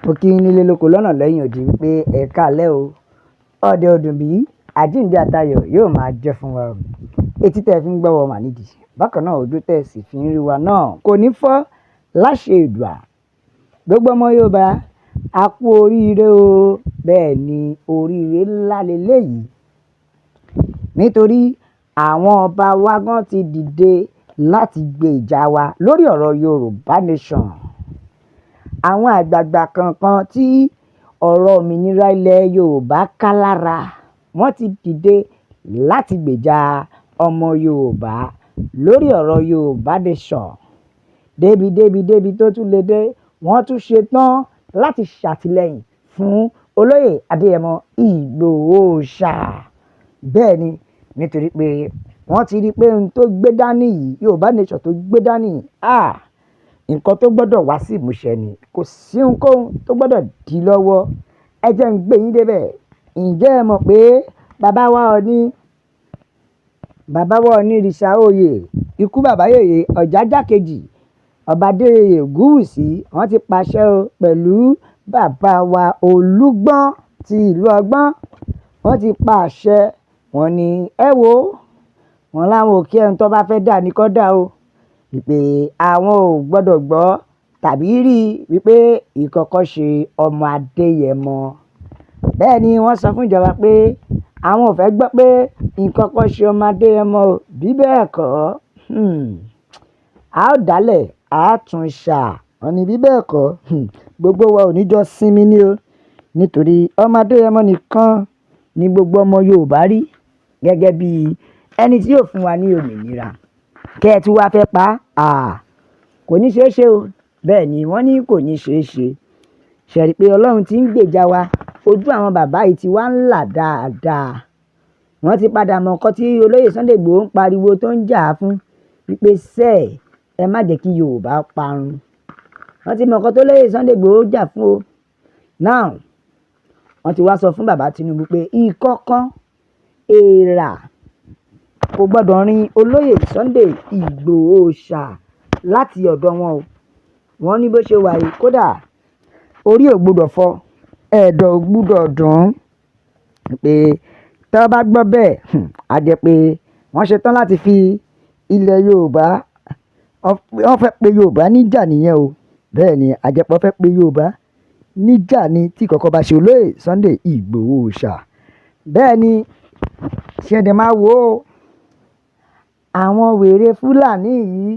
Mo kí yín nílé lóko lọ́nà lẹ́yìn odi wípé ẹ káalẹ́ o. Ọdẹ ọdún bí àjíǹde àtayọ̀ yóò máa jẹ́ fún wa o. Etí tẹ́ fi ń gbọ́ wa mà nídìí. Bákan náà ojú tẹ́ sì fi ń rí wa náà kò ní fọ́ láṣẹ Èdùà. Gbogbo ọmọ Yorùbá a kú oríire o. Bẹ́ẹ̀ ni oríire ńlá leléyìí. Nítorí àwọn ọba wa gan ti dìde láti gbèjà wa lórí ọ̀rọ̀ Yorùbá Nation. Àwọn àgbààgbà kankan tí ọ̀rọ̀ òmìnira ilẹ̀ Yorùbá ká lára wọ́n ti dìde láti gbèjà ọmọ Yorùbá lórí ọ̀rọ̀ Yorùbá Nation. Débi tó tún lè dé wọ́n tún ṣetán láti ṣàtìlẹ́yìn fún olóyè Adéyẹmọ Ìgbòho Òòṣà. Bẹ́ẹ̀ ni nítorí pé wọ́n ti rí pé ohun tó gbé dání yìí Yorùbá Nation tó gbé dání nǹkan tó gbọ́dọ̀ wá sí ìmúṣẹ ni. Kò sí ohunkóhun tó gbọ́dọ̀ dí lọ́wọ́. Ẹ jẹ́ ń gbé yín débẹ̀. Ǹjẹ́ ẹ mọ̀ pé bàbá wa Ọọ̀ni ìrìṣà oyè ikú bàbá yèyé Ọ̀jájá kejì ọba Adéyẹyè Ògúnwùsì wọ́n ti pàṣẹ pẹ̀lú bàbá wa Olúgbọ́n ti ìlú Ọgbọ́n. Wọ́n ti pàṣẹ wọ́n ní ẹ wo wọ́n láwọn òkè ẹni tó bá fẹ́ dà ní kó dà o. Wípé àwọn ò gbọ́dọ̀ gbọ́ tàbí rí wípé ìkọ̀kọ̀ ṣe ọmọ Adéyẹmọ. Bẹ́ẹ̀ ni wọ́n sọ fún ìjọba pé àwọn ò fẹ́ gbọ́ pé ìkọ̀kọ̀ ṣe ọmọ Adéyẹmọ o. Bí bẹ́ẹ̀ kọ́ a ó dálẹ̀ a tún ṣà. Wọ́n ní bí bẹ́ẹ̀ kọ́ gbogbo wa ò ní jọ sinmi ní o. Nítorí ọmọ Adéyẹmọ nìkan ni gbogbo ọmọ Yorùbá rí gẹ́gẹ́ bí ẹni tí yóò fún wa ní òmìnira. Kẹ́ ẹ tí wá fẹ́ pa kò ní ṣeé ṣe o. Bẹ́ẹ̀ ni wọ́n ní kò ní ṣeé ṣe. Ṣé rí pé Ọlọ́run ti ń gbèjà wa. Ojú àwọn bàbá yìí ti wá ń là dáadáa. Wọ́n ti padà mọ nǹkan tí olóyè Sunday Igboho ń pariwo tó ń jà fún wípé ẹ má jẹ́ kí Yorùbá parun. Wọ́n ti mọ nǹkan tó olóyè Sunday Igboho jà fún o. Now wọ́n ti wá sọ fún bàbá Tinubu pé ìkọ̀kan èèrà kò gbọ́dọ̀ rin olóyè Sunday Igboho Òòṣà láti ọ̀dọ̀ wọn o. Wọ́n ní bó ṣe wà yìí kódà orí ò gbọ́dọ̀ fọ́ ẹ̀dọ̀ ò gbọ́dọ̀ dùn. Pé tí wọ́n bá gbọ́ bẹ́ẹ̀ á jẹ́ pé wọ́n ṣetán láti fi ilẹ̀ Yorùbá wọ́n fẹ́ pe Yorùbá níjà nìyẹn o. Bẹ́ẹ̀ ni àjẹpọ̀ fẹ́ pe Yorùbá níjà ni tí kọ̀ọ̀kan bá ṣe olóyè Sunday Igboho Òòṣà. Bẹ́ẹ̀ ni ṣẹ̀dẹ̀ máa wò ó. Àwọn wèrè Fúlàní yìí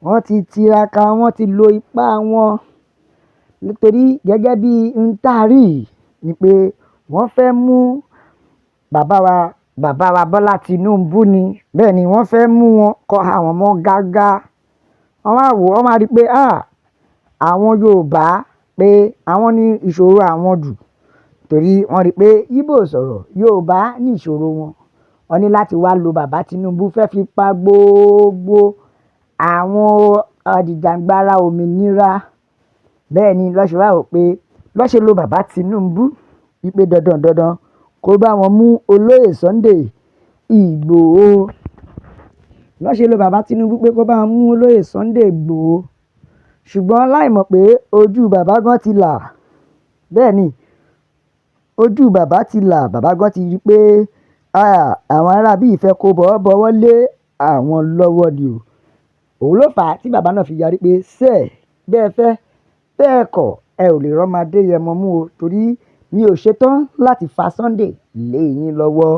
wọ́n ti tiraka wọ́n ti lo ipá wọn. Nítorí gẹ́gẹ́ bí n tàrí ni pé wọ́n fẹ́ mú bàbá wa Bọ́lá Tinubu ni. Bẹ́ẹ̀ ni wọ́n fẹ́ mú wọn kọ́ àwọn ọmọ gágá. Wọ́n máa wò wọ́n máa rí pé àwọn Yorùbá pé àwọn ní ìṣòro àwọn jù. Torí wọ́n rí pé Ìgbò sọ̀rọ̀ Yorùbá ní ìṣòro wọn. Wọ́n ní láti wá lo bàbá Tinubu fẹ́ fi pa gbogbo àwọn ajìjàǹgbara òmìnira. Bẹ́ẹ̀ ni lọ́ṣẹ̀ wá wò pé lọ́ṣẹ̀ lo bàbá Tinubu wípé dandan kó bá wọn mú olóyè Sunday Igboho. Lọ́ṣẹ̀ lo bàbá Tinubu pé kó bá wọn mú olóyè Sunday Igboho. Ṣùgbọ́n láì mọ̀ pé ojú bàbá gan ti là. Bẹ́ẹ̀ ni ojú bàbá ti là. Bàbá gan ti rí pé àwọn ará bí ìfẹ́ kó bọ́wọ́ lé àwọn lọ́wọ́ ni o. Òun ló fà á tí bàbá náà fi yarí pé bẹ́ẹ̀ fẹ́ bẹ́ẹ̀ kọ́ ẹ ò lè rọ́mọ Adéyẹmọ mú o. Torí mi ò ṣetán láti fa Sunday lé yín lọ́wọ́.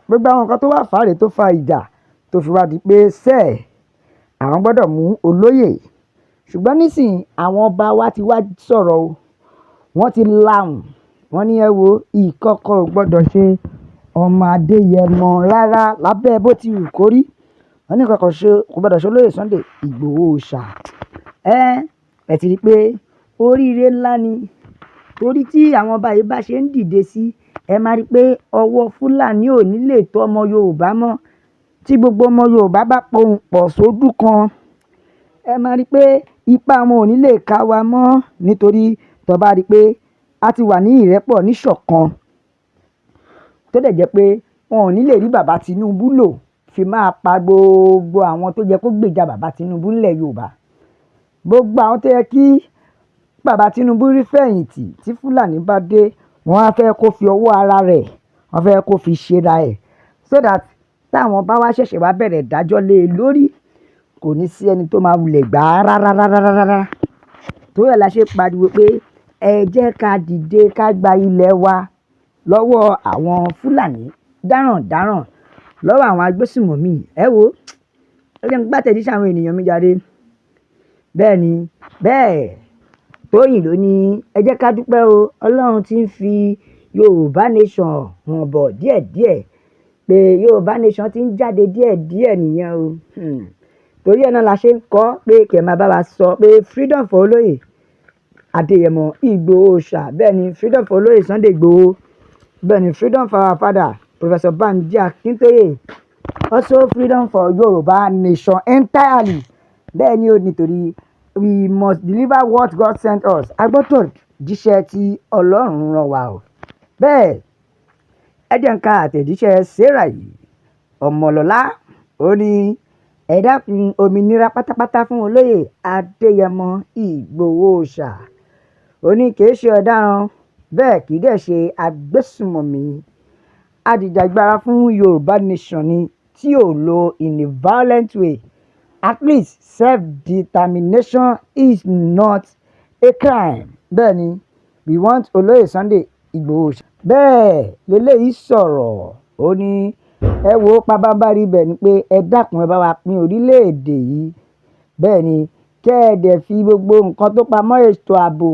Gbogbo àwọn nǹkan tó wà fàárẹ̀ tó fa ìjà tó fi wá di pé àwọn gbọ́dọ̀ mú olóyè. Ṣùgbọ́n nísìnyí àwọn ọba wa ti wá sọ̀rọ̀ o. Wọ́n ti lahùn. Wọ́n ní ẹ wo ìkọ̀kọ̀ ò gbọ́dọ̀ ṣe ọmọ Adéyẹmọ rárá lábẹ́ bó ti wù kó rí. Wọ́n ní ìkọ̀kọ̀ kò gbọ́dọ̀ ṣe olóyè Sunday Igboho Òòṣà. Ẹ ti rí pé oríire ńlá ni. Torí tí àwọn ọba yìí bá ṣe ń dìde sí ẹ máa rí pé ọwọ́ Fúlàní ò ní lè tó ọmọ Yorùbá mọ́. Tí gbogbo ọmọ Yorùbá bá pohùn pọ̀ sójú kan ẹ máa rí pé ipá wọn ò ní lè ká wa mọ́. Nítorí tó bá rí pé a ti wà ní ìrẹ́pọ̀ níṣọ̀kan tó dẹ̀ jẹ́ pé wọn ò ní lè rí bàbá Tinubu lò fi máa pa gbogbo àwọn tó yẹ kó gbèjà bàbá Tinubu nílẹ̀ Yorùbá. Gbogbo àwọn tó yẹ kí bàbá Tinubu rí fẹ̀yìntì tí Fúlàní bá dé wọ́n á fẹ́ kó fi ọwọ́ ara rẹ̀ wọ́n fẹ́ kó fi ṣera ẹ̀ so that táwọn bá wá ṣẹ̀ṣẹ̀ wá bẹ̀rẹ̀ ìdájọ́ lé e lórí kò ní sí ẹni tó máa wulẹ̀ gbà á rárá tó yẹ la ṣe pariwo pé ẹ jẹ́ ká dìde ká gba ilẹ̀ wa lọ́wọ́ àwọn Fúlàní dáràndáràn lọ́wọ́ àwọn agbésùmọ̀mí ẹ wo ẹ jẹ́ n gbàtẹ̀jíṣẹ́ àwọn ènìyàn mi jáde bẹ́ẹ̀ ni bẹ́ẹ̀ Tóyìn ló ní ẹ jẹ́ ká dúpẹ́ o Ọlọ́run ti ń fi Yorùbá nation hàn bọ̀ díẹ̀díẹ̀ pé Yorùbá nation ti ń jáde díẹ̀díẹ̀ nìyẹn o torí ẹ̀ náà la ṣe ń kọ́ pé kẹ̀ máa bá wa sọ pé freedom for olóyè Adéyẹmọ Ìgbòho ṣá bẹ́ẹ̀ ni freedom for olóyè Sunday Ìgbòho bẹ́ẹ̀ ni freedom for our father Professor Banji Akintoye also freedom for Yorùbá nation entirely bẹ́ẹ̀ ni ó nítorí we must deliver what God sent us a gbọ́dọ̀ jíṣẹ́ tí Ọlọ́run rán wa o bẹ́ẹ̀ ẹ jẹ́ n ka àtẹ̀jíṣẹ́ Sarah yìí Ọmọlọ́lá ó ní ẹ dákun òmìnira pátápátá fún olóyè Adéyẹmọ Ìgbòho ṣá ó ní kì í ṣe ọ̀daràn bẹ́ẹ̀ kì í dẹ̀ ṣe agbésùmọ̀mí adìjàgbara fún Yorùbá nation ni tí ò lo in a violent way at least self-determination is not a crime bẹ́ẹ̀ ni we want olóyè Sunday Ìgbòho ṣá bẹ́ẹ̀ lélẹ́yìí sọ̀rọ̀ ó ní ẹ wo pabambari bẹ̀ ni pé ẹ dákun ẹ bá wa pín orílẹ̀-èdè yìí bẹ́ẹ̀ ni kẹ́ ẹ dẹ̀ fi gbogbo nǹkan tó pamọ́ ètò ààbò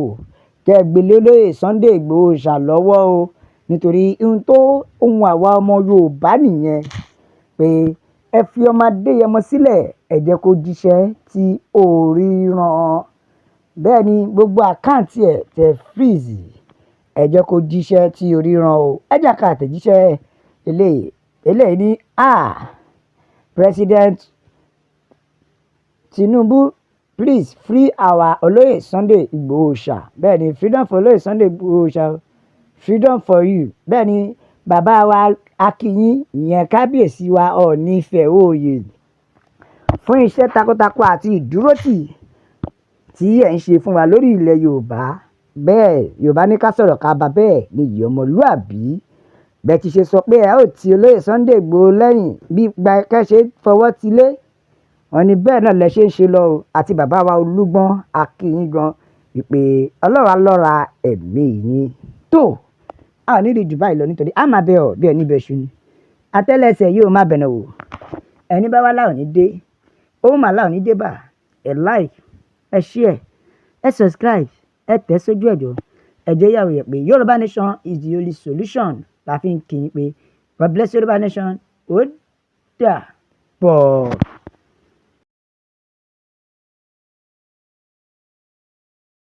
kẹ́ ẹ gbélé olóyè Sunday Ìgbòho ṣá lọ́wọ́ o nítorí ohun àwa ọmọ Yorùbá nìyẹn pé ẹ fi ọmọ Adéyẹmọ sílẹ̀ ẹ jẹ́ kó jíṣẹ́ tí orí rán bẹ́ẹ̀ ni gbogbo àkáǹtì ẹ̀ tẹ̀ freeze ẹ jẹ́ kó jíṣẹ́ tí orí rán o ẹ jẹ́ ká àtẹ̀jíṣẹ́ eléyìí ní President Tinubu please free our olóyè Sunday Ìgbòho ṣá bẹ́ẹ̀ ni freedom for olóyè Sunday Ìgbòho ṣá freedom for you bẹ́ẹ̀ ni bàbá wa akínyìn ìyẹn kábíyèsí wa Ọọ̀ni Ifẹ̀ Oòyè fún iṣẹ́ takuntakun àti ìdúrótì tí ẹ̀ ń ṣe fún wa lórí ilẹ̀ Yorùbá bẹ́ẹ̀ Yorùbá ní ká sọ̀rọ̀ ká bá bẹ́ẹ̀ ni ìyè ọmọlúàbí bẹ́ẹ̀ ti ṣe sọ pé ẹ ó ti olóyè Sunday Ìgbòho lẹ́yìn bí kẹ́ṣe fọwọ́ ti lé wọn ni bẹ́ẹ̀ náà lẹ ṣe ń ṣe lọ àti bàbá wa Olúgbọ́n akínyìn gan ìpè Ọlọ́run alọ́ra ẹ̀mí yín tó a ò nídìí jù báyìí lọ nítorí a máa bẹ ọ bí ẹni bẹ ṣu ni àtẹ́lẹsẹ̀ yóò má bẹ̀nà wò ẹni bá wá láwọn ní dé ó mà láwọn ní dé bá ẹ like ẹ share ẹ subscribe ẹ tẹ̀ sójú ẹ̀jọ̀ ẹ jẹ́ yàwó yẹ pé Yorùbá nation is the only solution la fi ń kí yín pé God bless Yorùbá nation ó dà pọ̀.